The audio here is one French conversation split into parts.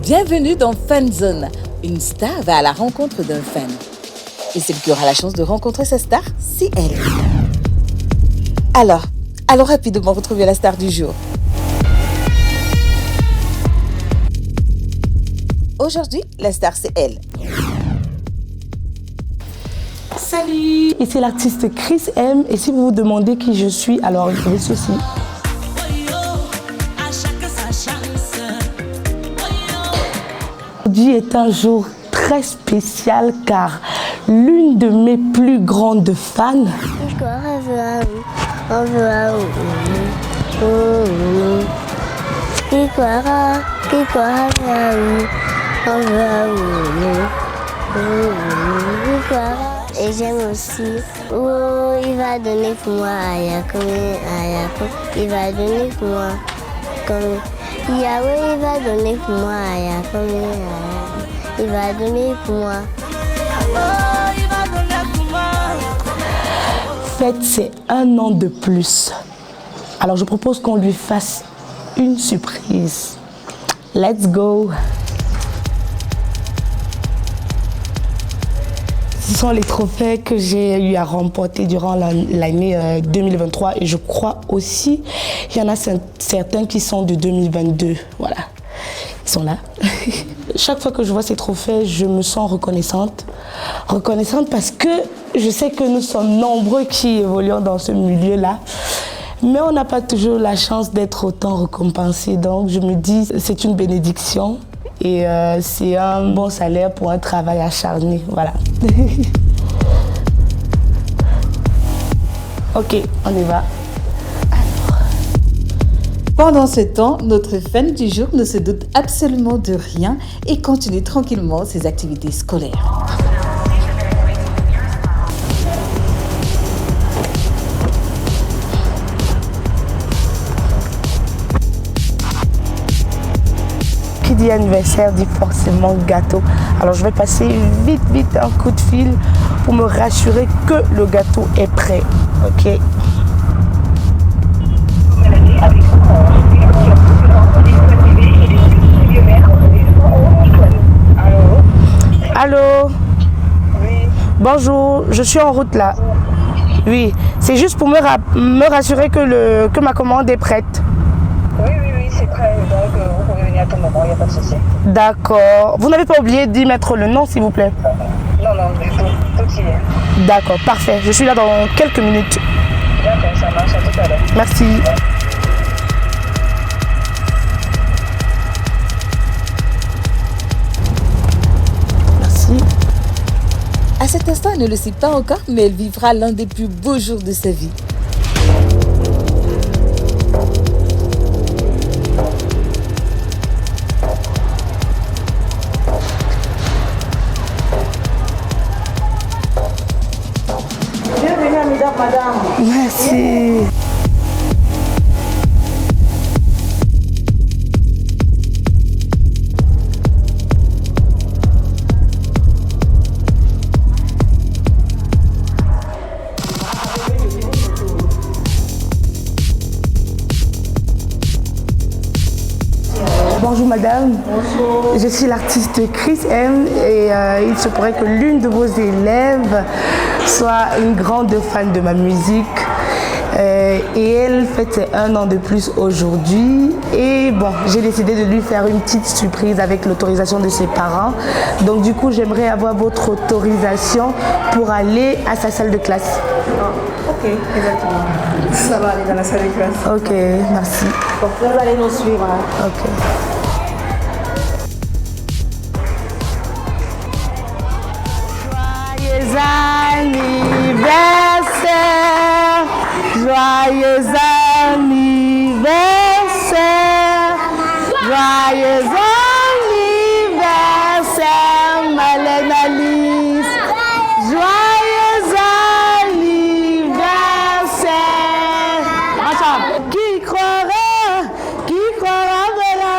Bienvenue dans Fan Zone. Une star va à la rencontre d'un fan. Et celle qui aura la chance de rencontrer sa star, c'est elle. Alors, allons rapidement retrouver la star du jour. Aujourd'hui, la star, c'est elle. Salut, ici l'artiste Chris M. Et si vous vous demandez qui je suis, alors écoutez ceci. Aujourd'hui est un jour très spécial car l'une de mes plus grandes fans et j'aime aussi il va donner pour moi il va donner pour moi comme Yahweh, il va donner pour moi il va donner pour moi. Fête, c'est 1 an de plus. Alors je propose qu'on lui fasse une surprise. Let's go. Ce sont les trophées que j'ai eu à remporter durant l'année 2023 et je crois aussi qu'il y en a certains qui sont de 2022. Voilà, ils sont là. Chaque fois que je vois ces trophées, je me sens reconnaissante. Reconnaissante parce que je sais que nous sommes nombreux qui évoluons dans ce milieu-là. Mais on n'a pas toujours la chance d'être autant récompensé. Donc je me dis, c'est une bénédiction. Et c'est un bon salaire pour un travail acharné, voilà. Ok, on y va. Alors. Pendant ce temps, notre fan du jour ne se doute absolument de rien et continue tranquillement ses activités scolaires. Qui dit anniversaire dit forcément gâteau. Alors je vais passer vite un coup de fil pour me rassurer que le gâteau est prêt. Ok. Allô? Oui. Bonjour, je suis en route là. Oui, c'est juste pour me rassurer que ma commande est prête. Oui, c'est prêt. Donc, vous pouvez venir à tout moment, il n'y a pas de souci. D'accord. Vous n'avez pas oublié d'y mettre le nom, s'il vous plaît? Non, du tout. Tout y est. D'accord, parfait. Je suis là dans quelques minutes. D'accord, ça marche. À tout à l'heure. Merci. Merci. À cet instant, elle ne le sait pas encore, mais elle vivra l'un des plus beaux jours de sa vie. Bienvenue, madame. Merci. Bonjour madame. Bonjour. Je suis l'artiste Chris M et il se pourrait que l'une de vos élèves soit une grande fan de ma musique. Et elle fête ses 1 an de plus aujourd'hui. Et bon, j'ai décidé de lui faire une petite surprise avec l'autorisation de ses parents. Donc du coup, j'aimerais avoir votre autorisation pour aller à sa salle de classe. Ok, exactement. Ça va aller dans la salle de classe. Ok, merci. Donc, vous allez nous suivre. Ok. Joyeux anniversaire, joyeux anniversaire, joyeux anniversaire, Malène Alice, joyeux anniversaire. Ensemble. Qui croira voilà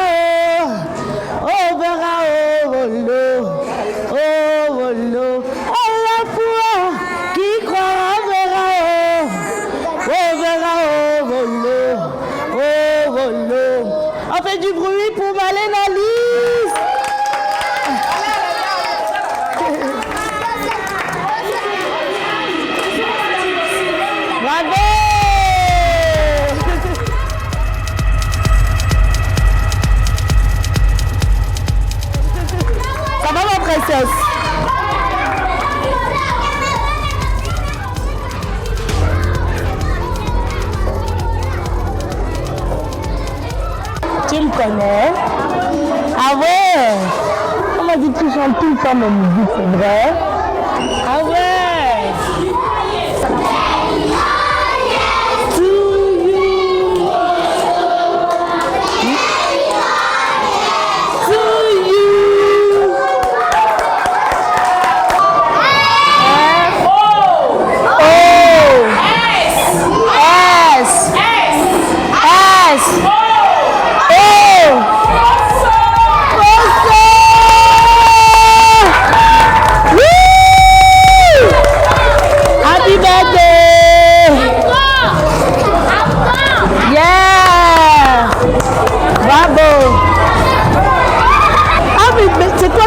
Bravo! Ça va ma princesse? Tu me connais? Ah ouais? On m'a dit que tu chantes tout le temps ma musique, c'est vrai? Ah ouais?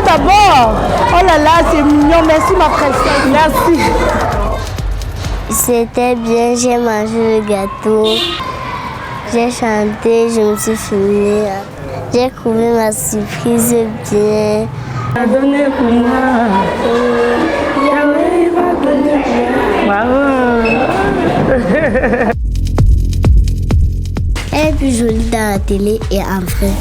D'abord. Oh là là, c'est mignon. Merci ma princesse. Merci. C'était bien, j'ai mangé le gâteau. J'ai chanté, je me suis filmée. J'ai trouvé ma surprise bien. Donné pour moi. Bravo. Elle est plus jolie dans la télé et en vrai.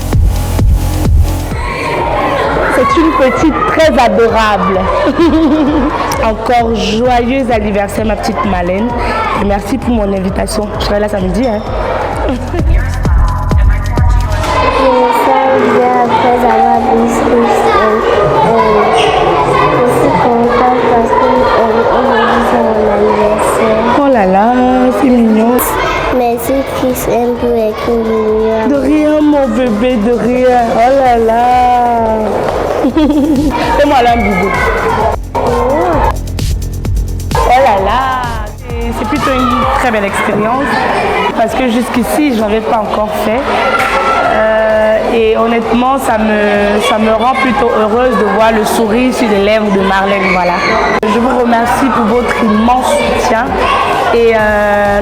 C'est une petite très adorable. Encore joyeux anniversaire ma petite Malène. Et merci pour mon invitation. Je serai là samedi. Hein. Je me sens bien après avoir vu ce que je suis contente parce qu'aujourd'hui c'est mon anniversaire. Oh là là, c'est mignon. Merci Chris M pour écrire. De rien mon bébé, de rien. Oh là là. Fais-moi là un bisou. Oh là là. C'est plutôt une très belle expérience parce que jusqu'ici, je n'avais pas encore fait. Et honnêtement, ça me rend plutôt heureuse de voir le sourire sur les lèvres de Marlène. Voilà. Je vous remercie pour votre immense soutien. Et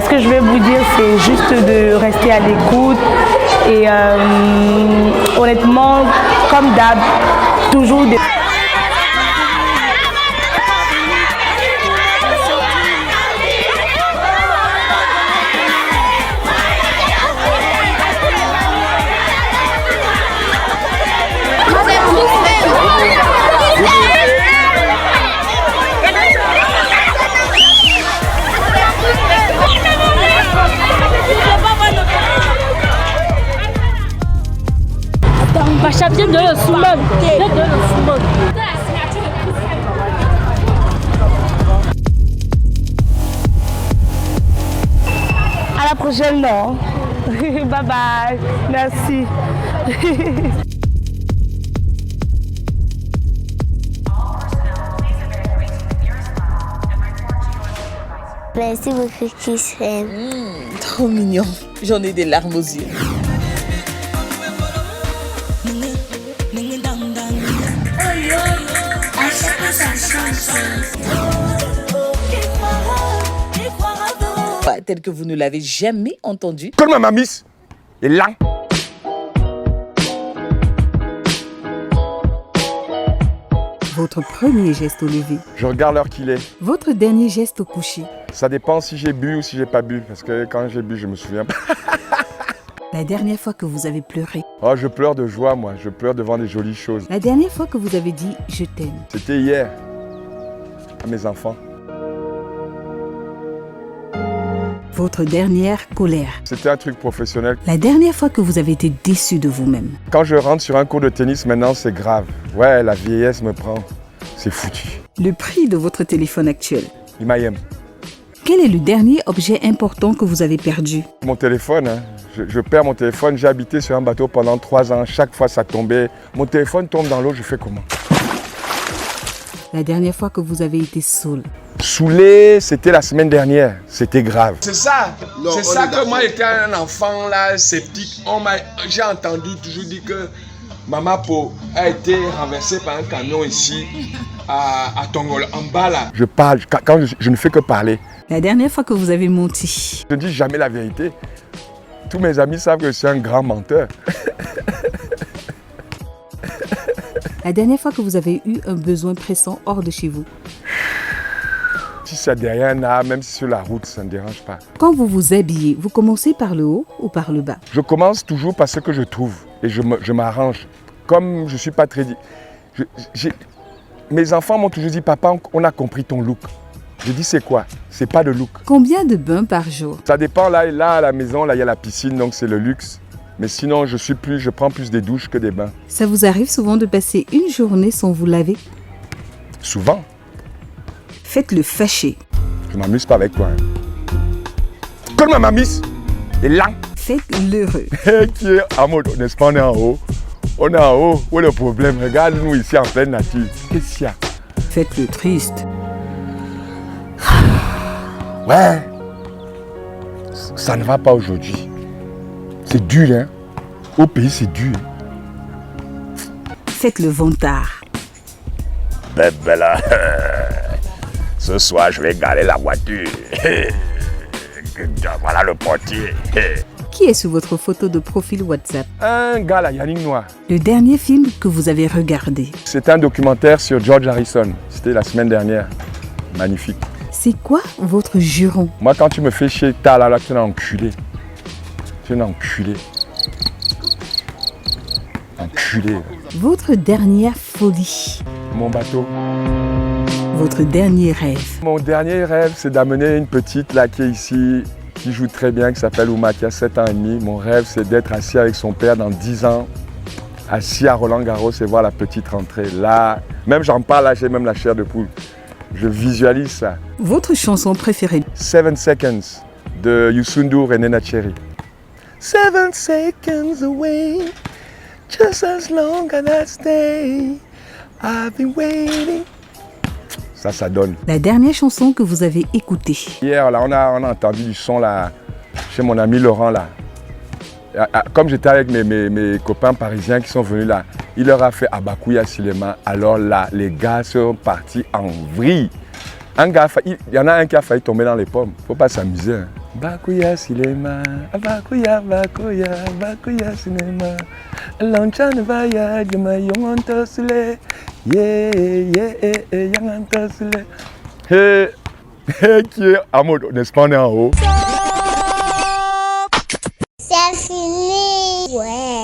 ce que je vais vous dire, c'est juste de rester à l'écoute. Et honnêtement, comme d'hab, toujours des... Pacha, viens de le Soumane. Viens de le Soumane. À la prochaine, non. Bye bye. Merci. Merci beaucoup Chris M. Trop mignon. J'en ai des larmes aux yeux. Tel que vous ne l'avez jamais entendu. Comme ma mamise est là. Votre premier geste au lever. Je regarde l'heure qu'il est. Votre dernier geste au coucher. Ça dépend si j'ai bu ou si j'ai pas bu. Parce que quand j'ai bu, je me souviens pas. La dernière fois que vous avez pleuré. Oh, je pleure de joie, moi. Je pleure devant des jolies choses. La dernière fois que vous avez dit « je t'aime ». C'était hier. À mes enfants. Votre dernière colère. C'était un truc professionnel. La dernière fois que vous avez été déçu de vous-même. Quand je rentre sur un cours de tennis, maintenant, c'est grave. Ouais, la vieillesse me prend. C'est foutu. Le prix de votre téléphone actuel. Imayem. Quel est le dernier objet important que vous avez perdu? Mon téléphone, hein. Je perds mon téléphone. J'ai habité sur un bateau pendant 3 ans. Chaque fois, ça tombait. Mon téléphone tombe dans l'eau, je fais comment? La dernière fois que vous avez été saoul. Saoulé, c'était la semaine dernière. C'était grave. C'est ça. C'est ça que moi, j'étais un enfant là, sceptique. J'ai entendu toujours dire que Maman Po a été renversée par un camion ici à Tongol, en bas là. Je parle, quand je ne fais que parler. La dernière fois que vous avez menti. Je ne dis jamais la vérité. Tous mes amis savent que je suis un grand menteur. La dernière fois que vous avez eu un besoin pressant hors de chez vous. Si c'est derrière un arbre, même si sur la route, ça ne me dérange pas. Quand vous vous habillez, vous commencez par le haut ou par le bas? Je commence toujours par ce que je trouve et je m'arrange. Comme je ne suis pas très... Mes enfants m'ont toujours dit, papa, on a compris ton look. Je dis, c'est quoi? C'est pas de look. Combien de bains par jour? Ça dépend, là à la maison, là il y a la piscine, donc c'est le luxe. Mais sinon, je prends plus des douches que des bains. Ça vous arrive souvent de passer une journée sans vous laver? Souvent. Faites-le fâcher. Je m'amuse pas avec toi. Hein. Comme ma mamise est là. Faites l'heureux. Qui est en mode, n'est-ce pas, on est en haut. On est en haut. Où est le problème? Regarde-nous ici en pleine nature. Qu'est-ce qu'il y a? Faites-le triste. Ouais. Ça ne va pas aujourd'hui. C'est dur, hein. Au pays, c'est dur. Faites-le vantard. Bébé là. Ce soir, je vais garer la voiture. Voilà le portier. Qui est sur votre photo de profil WhatsApp? Un gars là, Yannick Noir. Le dernier film que vous avez regardé. C'est un documentaire sur George Harrison. C'était la semaine dernière. Magnifique. C'est quoi votre juron? Moi, quand tu me fais chier, t'as là, tu es un enculé. Tu es un enculé. Enculé. Votre dernière folie. Mon bateau. Votre dernier rêve. Mon dernier rêve, c'est d'amener une petite là qui est ici, qui joue très bien, qui s'appelle Ouma, qui a 7 ans et demi. Mon rêve, c'est d'être assis avec son père dans 10 ans, assis à Roland-Garros et voir la petite rentrer. Là, même j'en parle, là, j'ai même la chair de poule. Je visualise ça. Votre chanson préférée? 7 Seconds de Youssou N'Dour et Nena Cherry. 7 seconds away, just as long as I stay, I've been waiting. Ça donne. La dernière chanson que vous avez écoutée? Hier, là, on a entendu du son là, chez mon ami Laurent là. Comme j'étais avec mes copains parisiens qui sont venus là, il leur a fait Abakouya Silema. Alors là, les gars sont partis en vrille. Il y en a un qui a failli tomber dans les pommes. Faut pas s'amuser. Hein. Bakouya Silema, Abakouya, Bakouya, Bakouya Silema. L'enchan vaya, je me yongonto sule. Yeah, yongonto sule. Hey, qui est à mode, n'est-ce pas, on est en haut? C'est fini. Ouais.